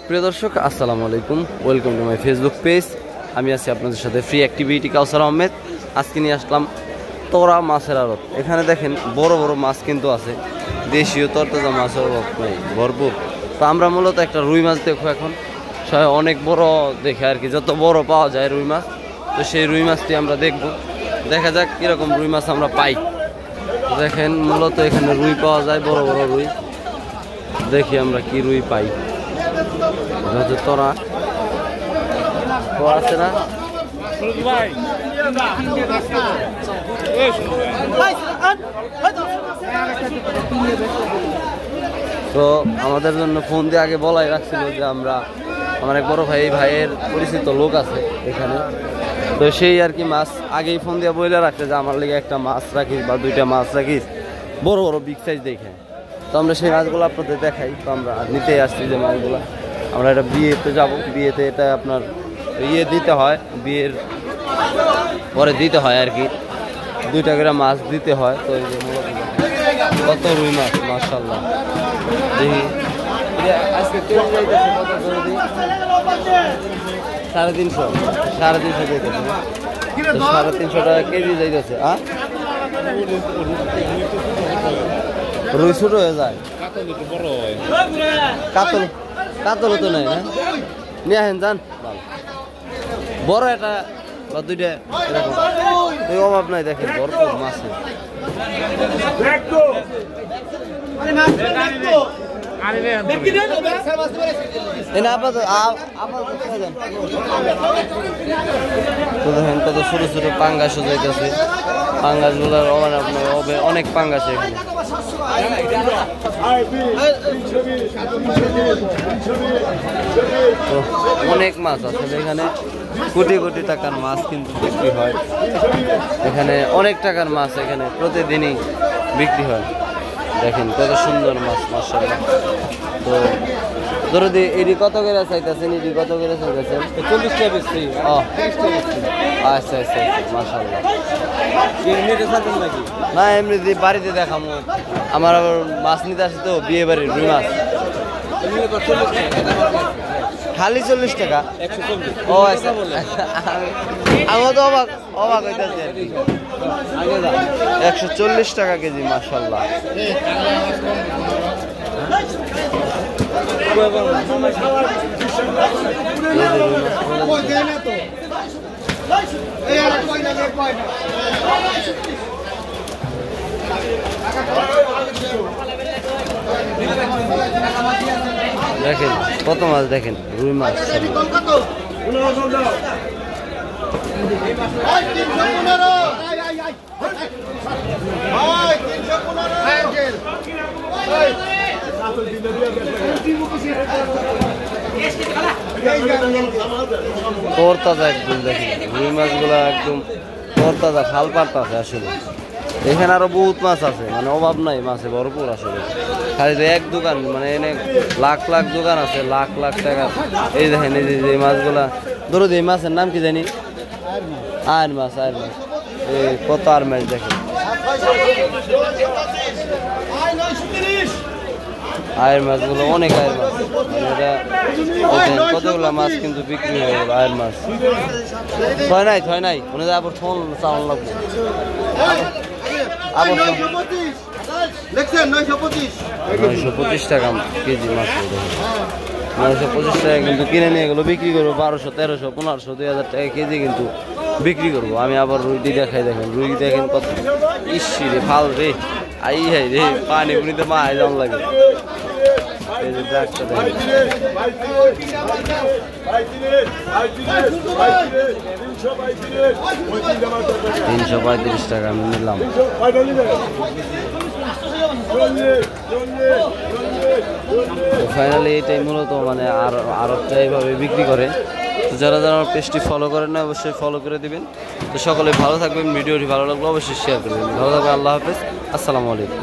প্রিয় দর্শক আসসালামু আলাইকুম, welcome to my Facebook page. আমি আছি আপনাদের সাথে ফ্রি অ্যাক্টিভিটি কাউসার আহমেদ। আজকে নিয়ে আসলাম তোরা মাছের আড়ত। এখানে দেখেন বড় বড় মাছ কিন্তু আছে, দেশীয় তরতাজা মাছের অভাব নেই, ভরপুর। তো আমরা মূলত একটা রুই মাছ দেখো এখন, অনেক বড় দেখে আর কি, যত বড় পাওয়া যায় রুই মাছ। তো সেই রুই মাছটি আমরা দেখব, দেখা যাক কীরকম রুই মাছ আমরা পাই। দেখেন মূলত এখানে রুই পাওয়া যায়, বড় বড় রুই। দেখি আমরা কি রুই পাই। তোরা আছে না, তো আমাদের জন্য ফোন দিয়ে আগে বলাই রাখছিল যে আমার এক বড় ভাইয়ের পরিচিত লোক আছে এখানে, তো সেই আর কি মাছ আগেই ফোন দিয়ে বলে রাখছে যে আমার লেগে একটা মাছ রাখিস বা দুইটা মাছ রাখিস, বড় বড় বিগ সাইজ দেখে। তো আমরা সেই মাছগুলো আপনাদের দেখাই। তো আমরা নিতে আসছি যে মাছগুলো, আমরা এটা বিয়েতে যাব, বিয়েতে এটা আপনার দিতে হয়, বিয়ের পরে দিতে হয় আর কি, 2টা করে মাছ দিতে হয়। তো এই যে কত রুই মাছ, মাশাআল্লাহ। দেখি আজকে তেল যাইতেছে কত করে দিই, 350 যাইতেছে, তো 350 টাকা কেজি যাইতেছে। রুই ছোট হয়ে যায়, কাতল তো নাই না, নিয়ে আসেন যান। বড় একটা বা 2টা এরকম, ওই অভাব নাই। দেখেন ভরপুর মাছে। তো দেখেন কত ছোট ছোট পাঙ্গাসও যাইতেছে, পাঙ্গাস গুলার অনেক পাঙ্গাস এখানে। তো অনেক মাছ আছে এখানে, কোটি কোটি টাকার মাছ কিন্তু বিক্রি হয় এখানে, অনেক টাকার মাছ এখানে প্রতিদিনই বিক্রি হয়। দেখেন কত সুন্দর মাছ, মাশাআল্লাহ। তো ধরো এটি কত করে চাইতেছেন, এটি কত করে চাইতেছেন? 40 টাকা বেশি। আচ্ছা আচ্ছা, মাশাআল্লাহ। না এমনি বাড়িতে দেখামো, আমার আবার মাছ নিতে আসে তো, বিয়ে বাড়ির রুই মাছ। খালি 40 টাকা? ও আচ্ছা, আমার তো অবাক হইতেছে আর কি। 140 টাকা কেজি, মাশাআল্লাহ। দেখেন কত মাছ, দেখেন রুই মাছ। তরতাজা একদম, দেখেন রুই মাছগুলা একদম তরতাজা, ফাল পারতাছে আসলে। এখানে আরো বহুত মাছ আছে, মানে অভাব নাই, মাছে ভরপুর আসলে। খালি এক দোকান, মানে এনে লাখ লাখ দোকান আছে, লাখ লাখ টাকা। এই দেখেন এই যে মাছগুলা, ধরো এই মাছের নাম কি জানি, আয়ের মাছ। এই কত আর মাছ দেখেন, আয়ের মাছগুলো অনেক আয়ের মাছ, মানে এটা কতগুলো মাছ কিন্তু বিক্রি হয়ে গেল। আয়ের মাছ থয় নাই মনে হয়, আবার ফোন চালান লাগবে। 925 টাকা কেজি মাছ, 925 টাকা কিন্তু কিনে নিয়ে গেলো, বিক্রি করবো 1200, 1300, 1500, 2000 টাকা কেজি কিন্তু বিক্রি করবো। আমি আবার রুইটি দেখাই, দেখেন রুই দেখেন কত, ইসি রে ফাল রে, আই হাই রে, পানি পুনিতে মা আইজাম লাগে। এই যে ডাকটা দেখেন, 335 টাকা আমি নিলাম। ফাইনালি এটাই মূলত, মানে আরবটা এইভাবে বিক্রি করে। তো যারা আমার পেজটি ফলো করেন না, অবশ্যই ফলো করে দিবেন। তো সকলে ভালো থাকবেন, ভিডিওটি ভালো লাগলে অবশ্যই শেয়ার করবেন। ভালো থাকবেন, আল্লাহ হাফেজ, আসসালামু আলাইকুম।